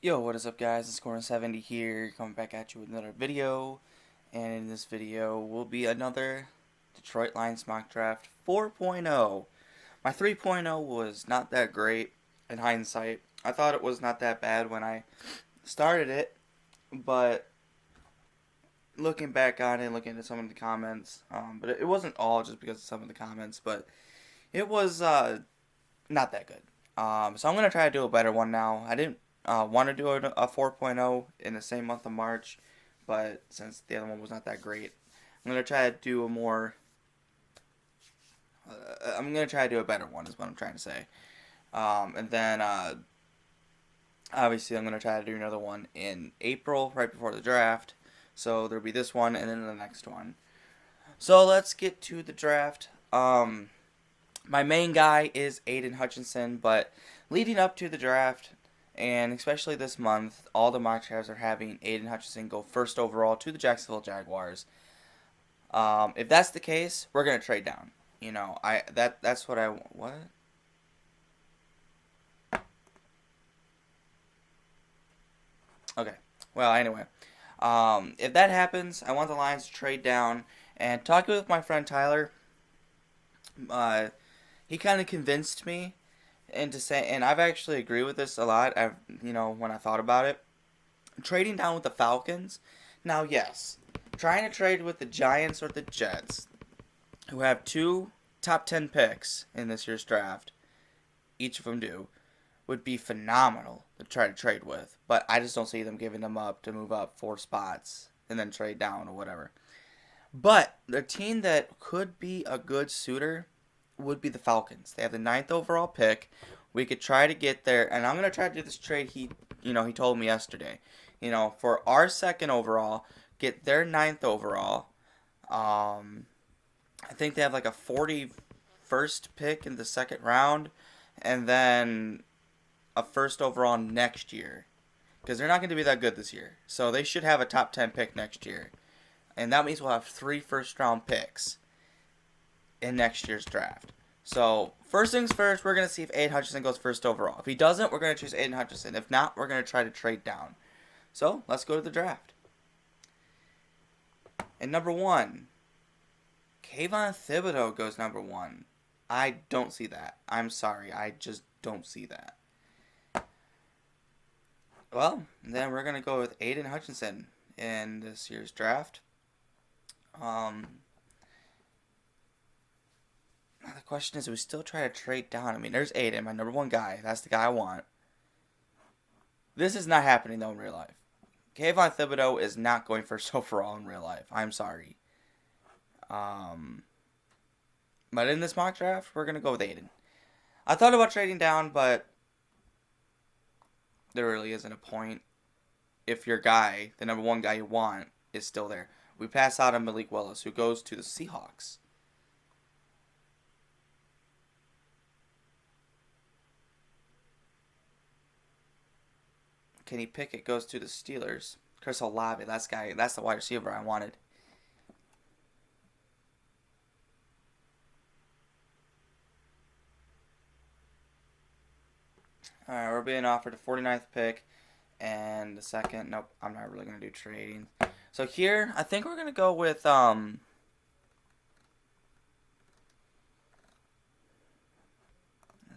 Yo, what is up guys? It's Corner70 here, coming back at you with another video. And in this video will be another Detroit Lions mock draft 4.0. My 3.0 was not that great in hindsight. I thought it was not that bad when I started it, but looking back on it, looking at some of the comments, but it wasn't all just because of some of the comments, but it was not that good. So I'm going to try to do a better one now. I didn't want to do a 4.0 in the same month of March, but since the other one was not that great, I'm going to try to do a more. I'm going to try to do a better one, is what I'm trying to say. And then, obviously, I'm going to try to do another one in April, right before the draft. So there'll be this one and then the next one. So let's get to the draft. My main guy is Aiden Hutchinson, but leading up to the draft, and especially this month, all the mock drafts are having Aiden Hutchinson go first overall to the Jacksonville Jaguars. If that's the case, we're gonna trade down. That's what I what. Okay. Well, anyway, if that happens, I want the Lions to trade down. And talking with my friend Tyler, uh, he kind of convinced me into say, and I've actually agreed with this a lot. When I thought about it, trading down with the Falcons. Now, yes, trying to trade with the Giants or the Jets, who have two top 10 picks in this year's draft, each of them do, would be phenomenal to try to trade with. But I just don't see them giving them up to move up 4 spots and then trade down or whatever. But the team that could be a good suitor would be the Falcons. They have the ninth overall pick. We could try to get there, and I'm gonna try to do this trade. He told me yesterday. For our second overall, get their ninth overall. I think they have like a 41st pick in the second round, and then a first overall next year, because they're not going to be that good this year. So they should have a top 10 pick next year, and that means we'll have 3 first-round picks in next year's draft. So, first things first, we're going to see if Aiden Hutchinson goes first overall. If he doesn't, we're going to choose Aiden Hutchinson. If not, we're going to try to trade down. So, let's go to the draft. And number 1, Kayvon Thibodeau goes number 1. I don't see that. I'm sorry. I just don't see that. Well, then we're going to go with Aiden Hutchinson in this year's draft. The question is, do we still try to trade down? I mean, there's Aiden, my number 1 guy. That's the guy I want. This is not happening, though, in real life. Kayvon Thibodeau is not going first overall in real life. I'm sorry. But in this mock draft, we're going to go with Aiden. I thought about trading down, but there really isn't a point if your guy, the number 1 guy you want, is still there. We pass out on Malik Willis, who goes to the Seahawks. Kenny Pickett goes to the Steelers. Chris Olave, that's the wide receiver I wanted. Alright, we're being offered a 49th pick and the second. Nope, I'm not really going to do trading. So here, I think we're going to go with, let's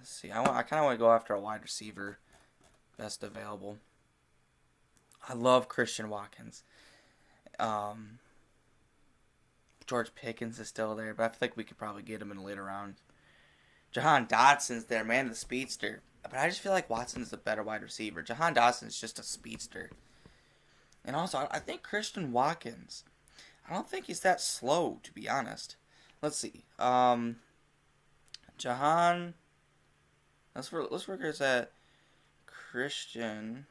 see, I kind of want to go after a wide receiver, best available. I love Christian Watkins. George Pickens is still there, but I feel like we could probably get him in a later round. Jahan Dotson's there, man, the speedster. But I just feel like Watson's the better wide receiver. Jahan Dotson's just a speedster. And also, I think Christian Watkins, I don't think he's that slow, to be honest. Let's see. Jahan, let's work at Christian.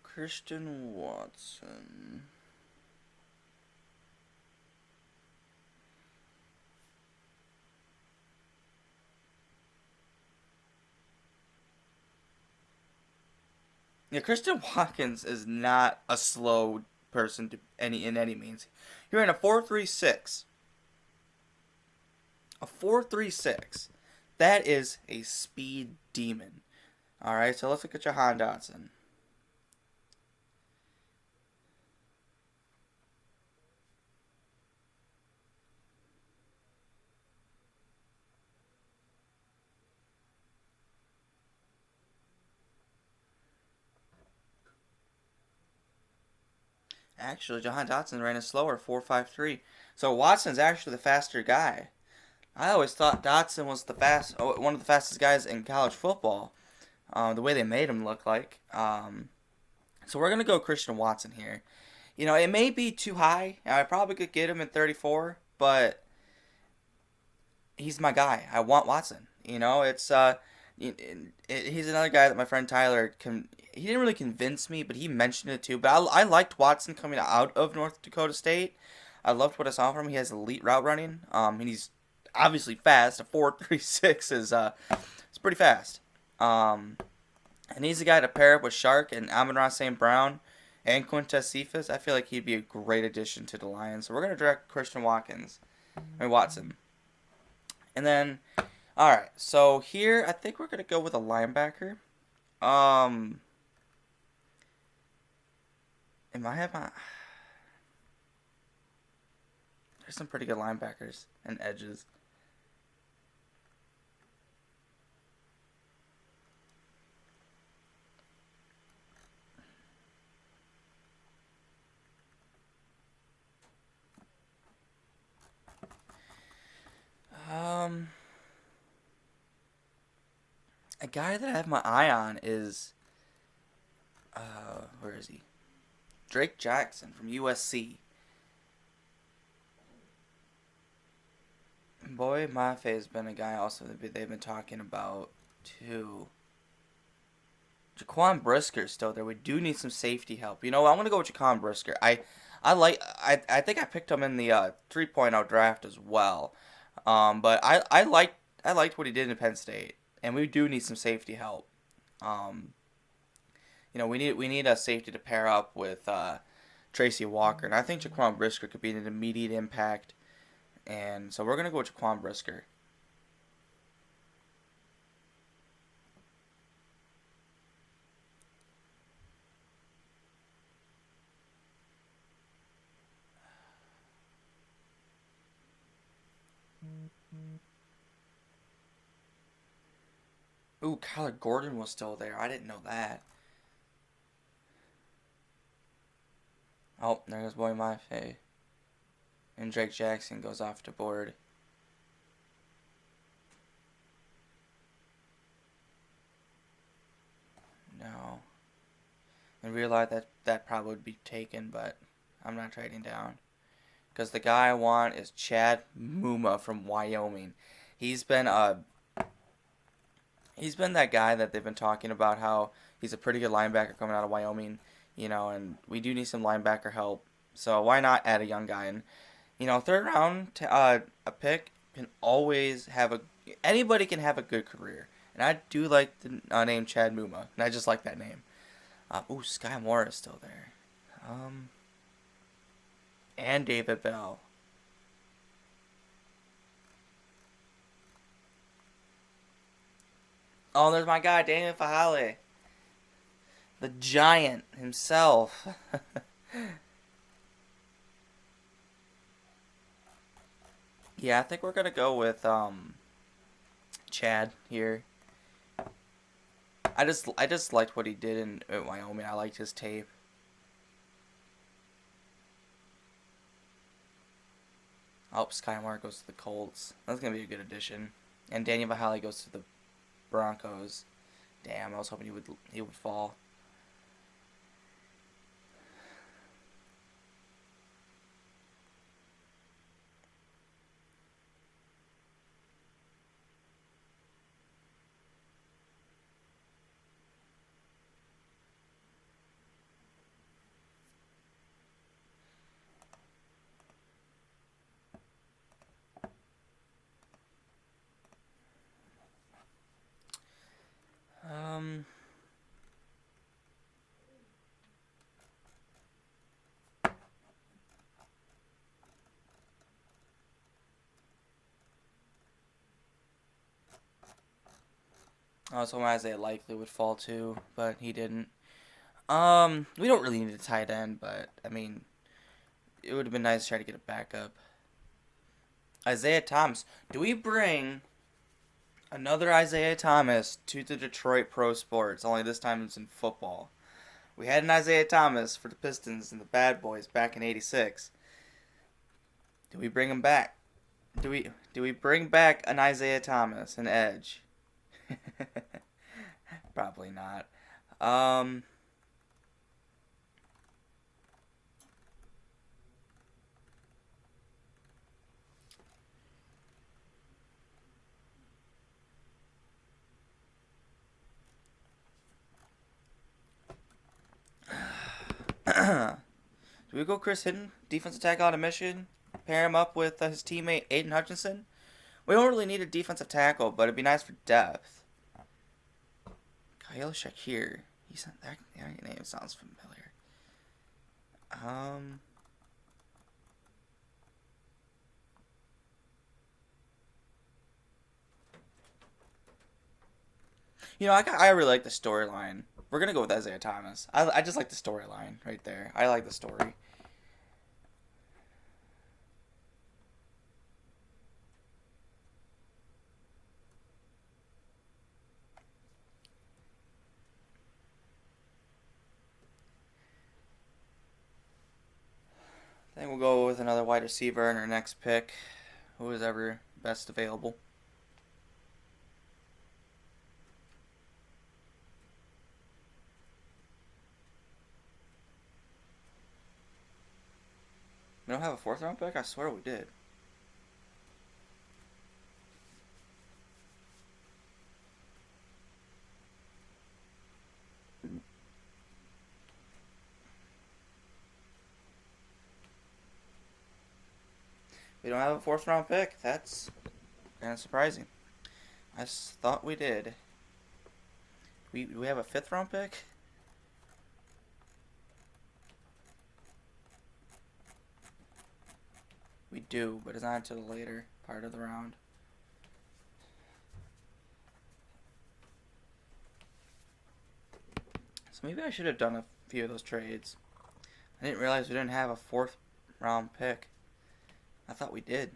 Christian Watson. Yeah, Christian Watkins is not a slow person to any means. You're in a 4.36. A 4.36. That is a speed demon. All right, so let's look at Jahan Dotson. Actually, Jahan Dotson ran a slower 4.53. So Watson's actually the faster guy. I always thought Dotson was one of the fastest guys in college football. The way they made him look like. So we're gonna go Christian Watson here. You know, it may be too high. I probably could get him at 34, but he's my guy. I want Watson. You know, he's another guy that my friend Tyler can. He didn't really convince me, but he mentioned it too. But I liked Watson coming out of North Dakota State. I loved what I saw from him. He has elite route running. And he's obviously fast. A 4.36 is it's pretty fast. And he's a guy to pair up with Shark and Amon-Ra St. Brown and Quintez Cephas. I feel like he'd be a great addition to the Lions. So we're gonna draft Christian Watson. And then, all right. So here, I think we're gonna go with a linebacker. Um, am I have my? There's some pretty good linebackers and edges. Um, a guy that I have my eye on is where is he? Drake Jackson from USC. Boy, Mafe has been a guy also that they've been talking about too. Jaquan Brisker's still there. We do need some safety help. You know, I want to go with Jaquan Brisker. I think I picked him in the 3.0 draft as well. But I liked what he did in Penn State, and we do need some safety help. Um, you know, we need a safety to pair up with Tracy Walker, and I think Jaquan Brisker could be an immediate impact. And so we're gonna go with Jaquan Brisker. Ooh, Kyler Gordon was still there. I didn't know that. Oh, there goes Boy Mafe. And Drake Jackson goes off the board. No. And realize that probably would be taken, but I'm not trading down. Because the guy I want is Chad Muma from Wyoming. He's been a he's been that guy that they've been talking about how he's a pretty good linebacker coming out of Wyoming, you know, and we do need some linebacker help. So why not add a young guy? And you know, third round a pick can always have a anybody can have a good career. And I do like the name Chad Muma, and I just like that name. Ooh, Sky Moore is still there. Um, and David Bell. Oh, there's my guy Daniel Fahale, the giant himself. Yeah, I think we're gonna go with Chad here. I just liked what he did in Wyoming. I liked his tape. Oh, Skymar goes to the Colts. That's gonna be a good addition. And Daniel Vahali goes to the Broncos. Damn, I was hoping he would fall. Um, I was hoping Isaiah Likely would fall too, but he didn't. We don't really need a tight end, but I mean, it would have been nice to try to get a backup. Isaiah Thomas. Do we bring another Isaiah Thomas to the Detroit Pro Sports? Only this time it's in football. We had an Isaiah Thomas for the Pistons and the Bad Boys back in '86. Do we bring him back? Do we bring back an Isaiah Thomas, an edge? Probably not. Um, do we go Chris Hinton, defensive tackle out of Michigan? Pair him up with his teammate Aiden Hutchinson? We don't really need a defensive tackle, but it'd be nice for depth. Kyle Shakir. That name sounds familiar. Um, I really like the storyline. We're gonna go with Isaiah Thomas. I just like the storyline right there. I like the story. I think we'll go with another wide receiver in our next pick. Who is ever best available. We don't have a fourth round pick? I swear we did. We don't have a fourth round pick. That's kind of surprising. I thought we did. We have a fifth round pick? We do, but it's not until the later part of the round. So maybe I should have done a few of those trades. I didn't realize we didn't have a fourth round pick. I thought we did.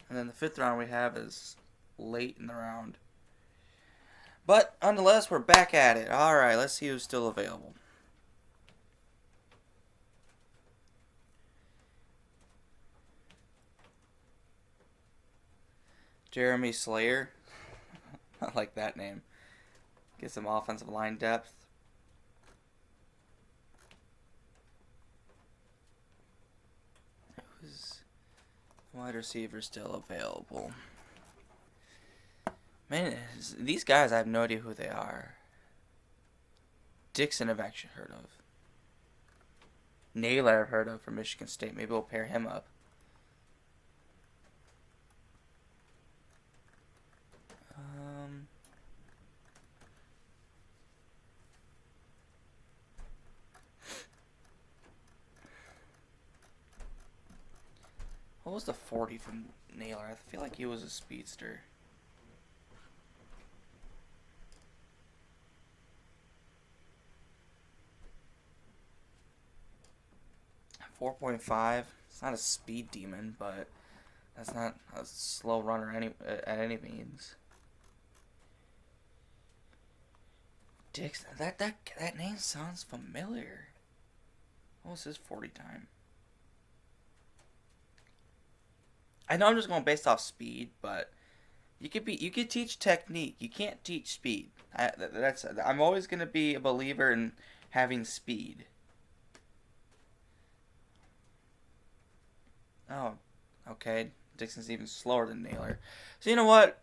And then the fifth round we have is late in the round. But nonetheless, we're back at it. Alright, let's see who's still available. Jeremy Slayer. I like that name. Get some offensive line depth. Who's wide receiver still available? Man, these guys, I have no idea who they are. Dixon I've actually heard of. Naylor I've heard of from Michigan State. Maybe we'll pair him up. What was the 40 from Naylor? I feel like he was a speedster. 4.5. It's not a speed demon, but that's not a slow runner at any means. Dix, that name sounds familiar. What was his 40 time? I know I'm just going based off speed, but you could teach technique. You can't teach speed. I'm always gonna be a believer in having speed. Oh, okay. Dixon's even slower than Naylor. So you know what?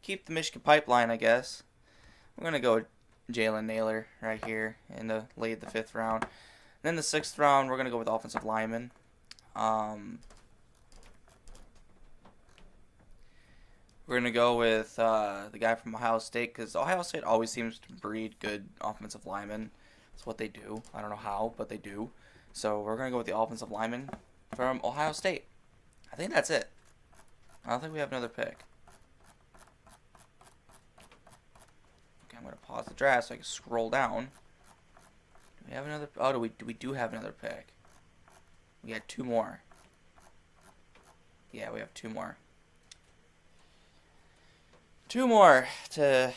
Keep the Michigan pipeline, I guess. We're gonna go with Jalen Naylor right here in the late the fifth round. Then the sixth round, we're gonna go with offensive lineman. We're going to go with the guy from Ohio State because Ohio State always seems to breed good offensive linemen. That's what they do. I don't know how, but they do. So we're going to go with the offensive lineman from Ohio State. I think that's it. I don't think we have another pick. pause the draft so I can scroll down. Do we have another? Oh, we do have another pick. We had two more. Yeah, we have two more. Two more to.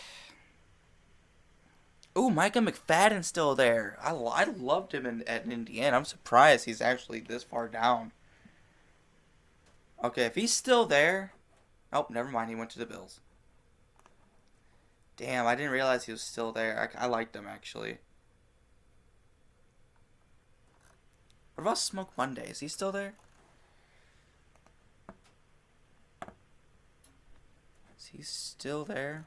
Ooh, Micah McFadden's still there. I loved him at Indiana. I'm surprised he's actually this far down. Okay, if he's still there. Oh, never mind. He went to the Bills. Damn, I didn't realize he was still there. I liked him, actually. What about Smoke Monday? Is he still there? Is he still there?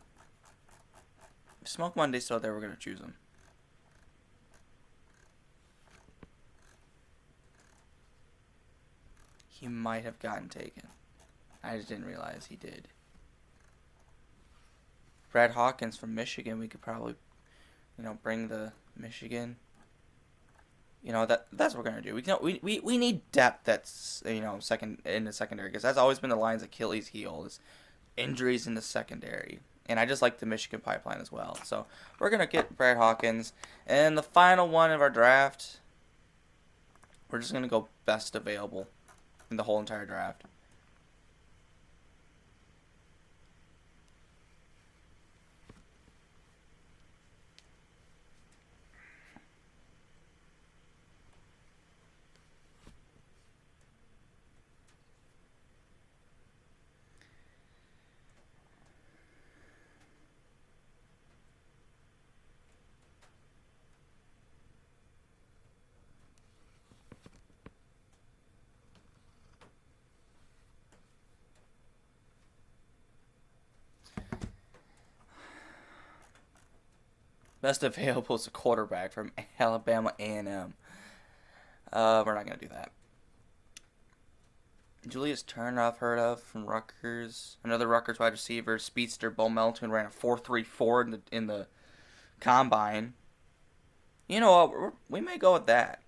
If Smoke Monday's still there, we're going to choose him. He might have gotten taken. I just didn't realize he did. Brad Hawkins from Michigan, we could probably, bring the Michigan. That's what we're gonna do. We need depth that's second in the secondary, because that's always been the Lions' Achilles heel is injuries in the secondary. And I just like the Michigan pipeline as well. So we're gonna get Brad Hawkins, and the final one of our draft, we're just gonna go best available in the whole entire draft. Best available is a quarterback from Alabama A&M. We're not going to do that. Julius Turner, I've heard of from Rutgers. Another Rutgers wide receiver, speedster. Bo Melton ran a 4.34 in the combine. You know what? We may go with that.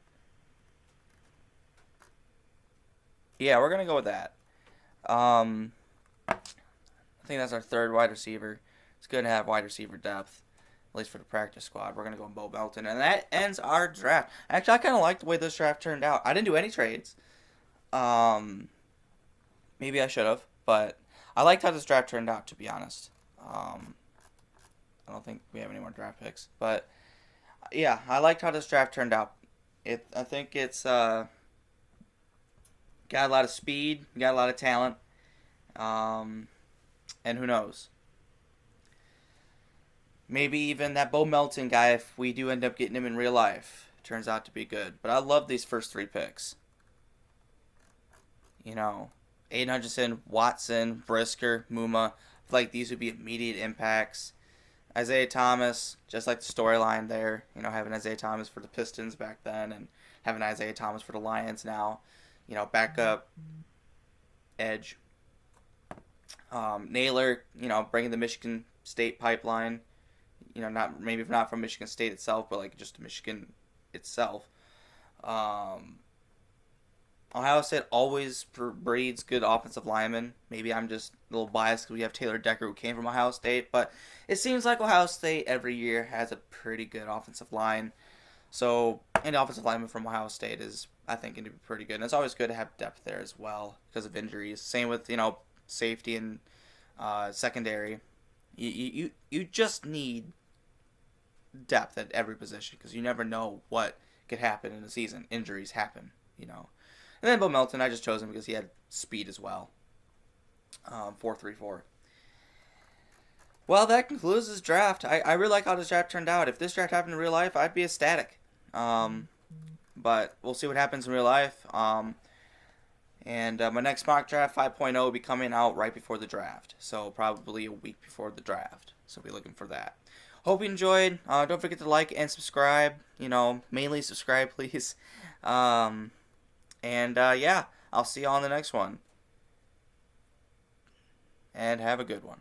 Yeah, we're going to go with that. I think that's our third wide receiver. It's good to have wide receiver depth, at least for the practice squad. We're going to go with Bo Melton. And that ends our draft. Actually, I kind of like the way this draft turned out. I didn't do any trades. Maybe I should have, but I liked how this draft turned out, to be honest. I don't think we have any more draft picks. But, yeah, I liked how this draft turned out. I think it's got a lot of speed, got a lot of talent, and who knows? Maybe even that Bo Melton guy, if we do end up getting him in real life, turns out to be good. But I love these first three picks. Aiden Hutchinson, Watson, Brisker, Muma. I feel like these would be immediate impacts. Isaiah Thomas, just like the storyline there. Having Isaiah Thomas for the Pistons back then and having Isaiah Thomas for the Lions now. Backup edge. Naylor, bringing the Michigan State pipeline. Not from Michigan State itself, but like just Michigan itself. Ohio State always breeds good offensive linemen. Maybe I'm just a little biased because we have Taylor Decker who came from Ohio State, but it seems like Ohio State every year has a pretty good offensive line. So any offensive lineman from Ohio State is, I think, going to be pretty good. And it's always good to have depth there as well because of injuries. Same with safety and secondary. You just need depth at every position because you never know what could happen in the season. Injuries happen, And then Bo Melton, I just chose him because he had speed as well. 4.34. Well, that concludes this draft. I really like how this draft turned out. If this draft happened in real life, I'd be ecstatic. But we'll see what happens in real life. And my next mock draft 5.0 will be coming out right before the draft. So probably a week before the draft. So be looking for that. Hope you enjoyed. Don't forget to like and subscribe. Mainly subscribe, please. And yeah, I'll see you on the next one. And have a good one.